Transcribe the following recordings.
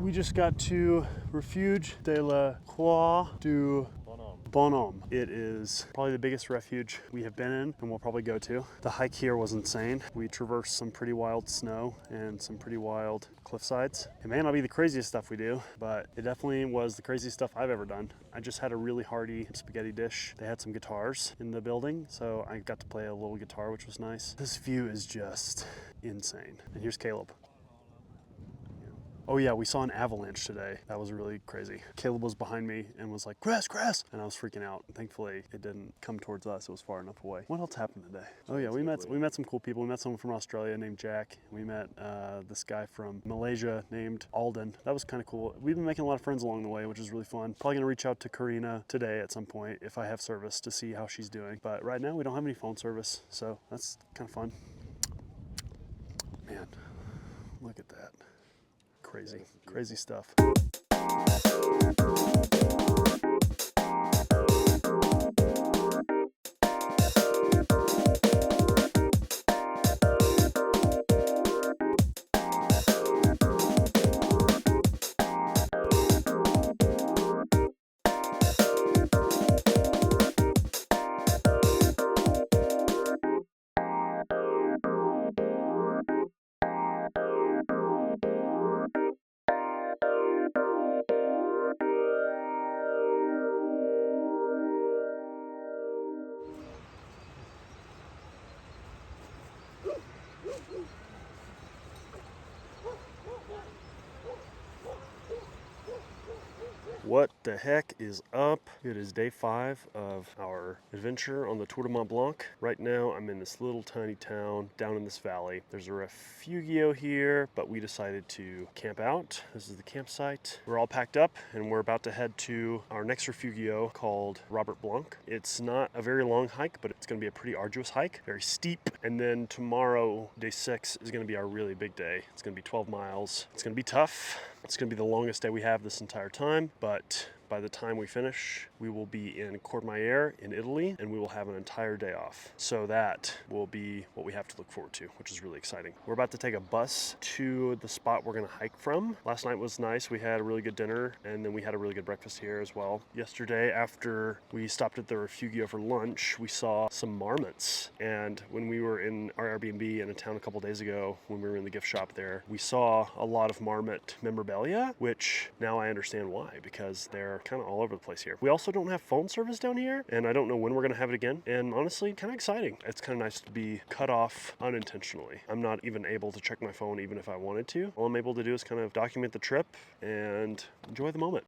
We just got to Refuge de la Croix du Bonhomme. It is probably the biggest refuge we have been in and we'll probably go to. The hike here was insane. We traversed some pretty wild snow and some pretty wild cliff sides. It may not be the craziest stuff we do, but it definitely was the craziest stuff I've ever done. I just had a really hearty spaghetti dish. They had some guitars in the building, so I got to play a little guitar, which was nice. This view is just insane. And here's Caleb. Oh yeah, we saw an avalanche today. That was really crazy. Caleb was behind me and was like, Chris, Chris! And I was freaking out. Thankfully, it didn't come towards us. It was far enough away. What else happened today? Oh yeah, we met some cool people. We met someone from Australia named Jack. We met this guy from Malaysia named Alden. That was kind of cool. We've been making a lot of friends along the way, which is really fun. Probably gonna reach out to Karina today at some point if I have service to see how she's doing. But right now we don't have any phone service, so that's kind of fun. Man, look at that. Crazy stuff. What the heck is up? It is day 5 of our adventure on the Tour du Mont Blanc. Right now I'm in this little tiny town down in this valley. There's a refugio here, but we decided to camp out. This is the campsite. We're all packed up and we're about to head to our next refugio called Robert Blanc. It's not a very long hike, but it's going to be a pretty arduous hike, very steep. And then tomorrow, day 6, is going to be our really big day. It's going to be 12 miles. It's going to be tough. It's going to be the longest day we have this entire time, but by the time we finish, we will be in Courmayeur in Italy, and we will have an entire day off. So that will be what we have to look forward to, which is really exciting. We're about to take a bus to the spot we're gonna hike from. Last night was nice. We had a really good dinner, and then we had a really good breakfast here as well. Yesterday, after we stopped at the refugio for lunch, we saw some marmots. And when we were in our Airbnb in a town a couple days ago, when we were in the gift shop there, we saw a lot of marmot memorabilia, which now I understand why, because they're kind of all over the place here. We also don't have phone service down here, and I don't know when we're going to have it again. And honestly, kind of exciting. It's kind of nice to be cut off unintentionally. I'm not even able to check my phone even if I wanted to. All I'm able to do is kind of document the trip and enjoy the moment.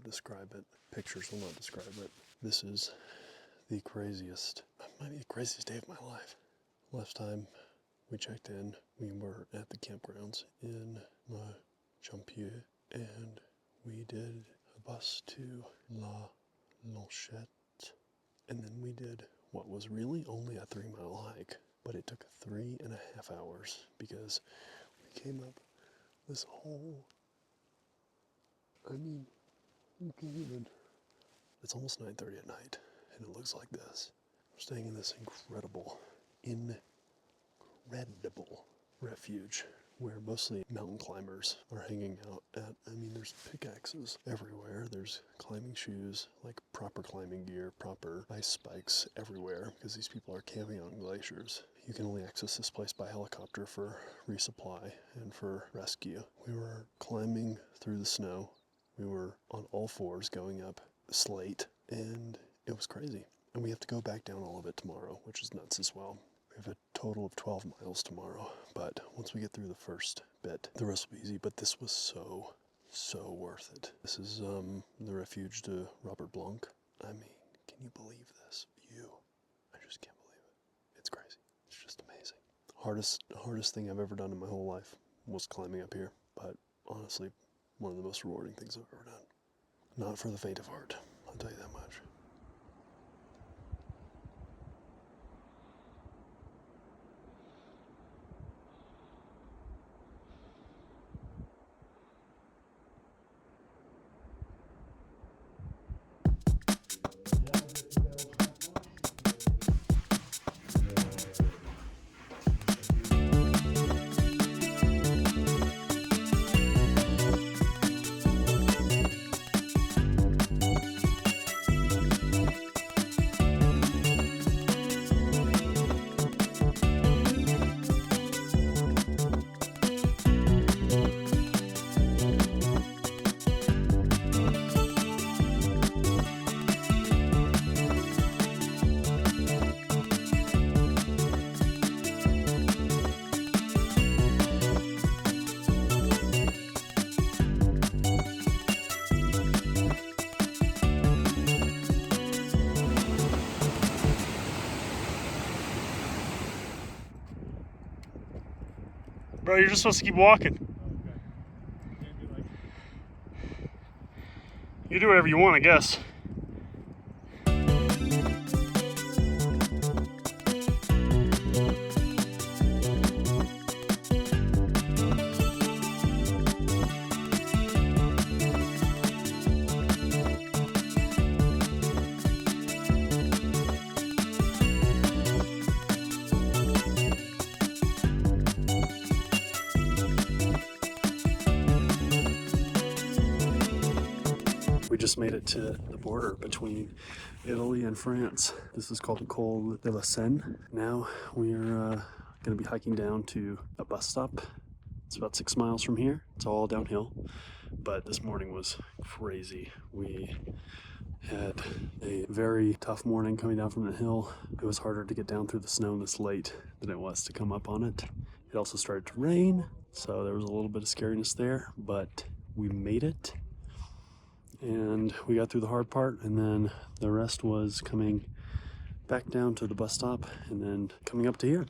describe it. Pictures will not describe it. This is the craziest, might be the craziest day of my life. Last time we checked in, we were at the campgrounds in Champieu, and we did a bus to La Lanchette, and then we did what was really only a 3-mile hike, but it took 3.5 hours because we came up this whole, you can't even, it's almost 9:30 at night, and it looks like this. We're staying in this incredible refuge where mostly mountain climbers are hanging out at. There's pickaxes everywhere. There's climbing shoes, like proper climbing gear, proper ice spikes everywhere, because these people are camping on glaciers. You can only access this place by helicopter for resupply and for rescue. We were climbing through the snow. We were on all fours going up slate, and it was crazy. And we have to go back down all of it tomorrow, which is nuts as well. We have a total of 12 miles tomorrow, but once we get through the first bit, the rest will be easy. But this was so worth it. This is the refuge de Robert Blanc. Can you believe this view? I just can't believe it. It's crazy. It's just amazing. Hardest thing I've ever done in my whole life was climbing up here, but honestly, one of the most rewarding things I've ever done. Not for the faint of heart, I'll tell you that much. Bro, you're just supposed to keep walking. You do whatever you want, I guess. We just made it to the border between Italy and France. This is called the Col de la Seine. Now we're going to be hiking down to a bus stop. It's about 6 miles from here. It's all downhill, but this morning was crazy. We had a very tough morning coming down from the hill. It was harder to get down through the snow this late than it was to come up on it. It also started to rain, so there was a little bit of scariness there, but we made it. And we got through the hard part, and then the rest was coming back down to the bus stop and then coming up to here.